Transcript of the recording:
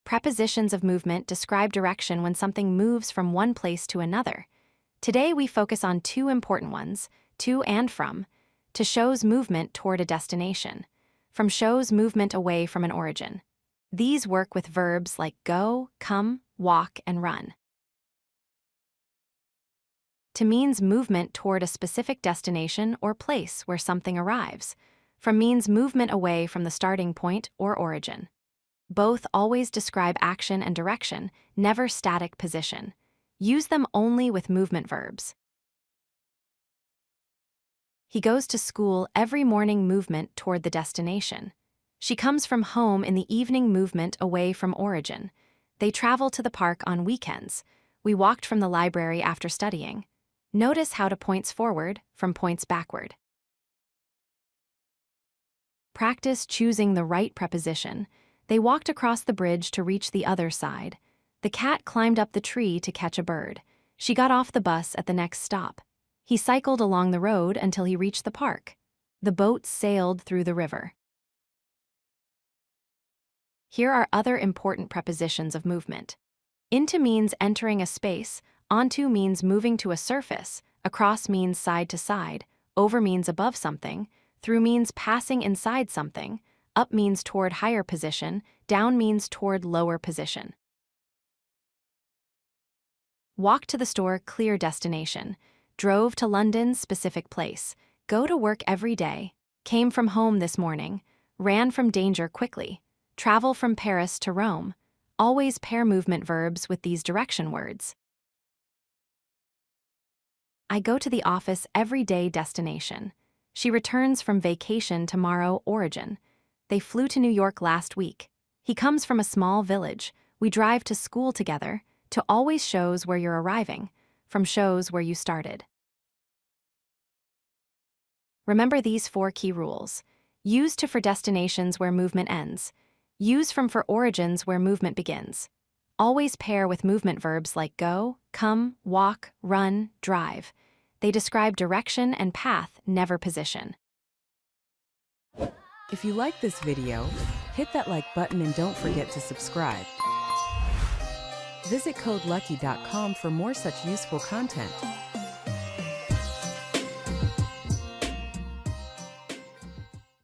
Prepositions of movement describe direction when something moves from one place to another. Today we focus on two important ones, to and from. To shows movement toward a destination. From shows movement away from an origin. These work with verbs like go, come, walk, and run. To means movement toward a specific destination or place where something arrives. From means movement away from the starting point or origin. Both always describe action and direction, never static position. Use them only with movement verbs. He goes to school every morning movement toward the destination. She comes from home in the evening movement away from origin. They travel to the park on weekends. We walked from the library after studying. Notice how to points forward from points backward. Practice choosing the right preposition. They walked across the bridge to reach the other side. The cat climbed up the tree to catch a bird. She got off the bus at the next stop. He cycled along the road until he reached the park. The boat sailed through the river. Here are other important prepositions of movement. Into means entering a space, onto means moving to a surface, across means side to side, over means above something, through means passing inside something, up means toward higher position, down means toward lower position. Walk to the store, clear destination. Drove to London, specific place. Go to work every day. Came from home this morning. Ran from danger quickly. Travel from Paris to Rome. Always pair movement verbs with these direction words. I go to the office every day, destination. She returns from vacation tomorrow, origin. They flew to New York last week. He comes from a small village. We drive to school together. To always shows where you're arriving. From shows where you started. Remember these 4 key rules. Use to for destinations where movement ends. Use from for origins where movement begins. Always pair with movement verbs like go, come, walk, run, drive. They describe direction and path, never position. If you like this video, hit that like button and don't forget to subscribe. Visit codelucky.com for more such useful content.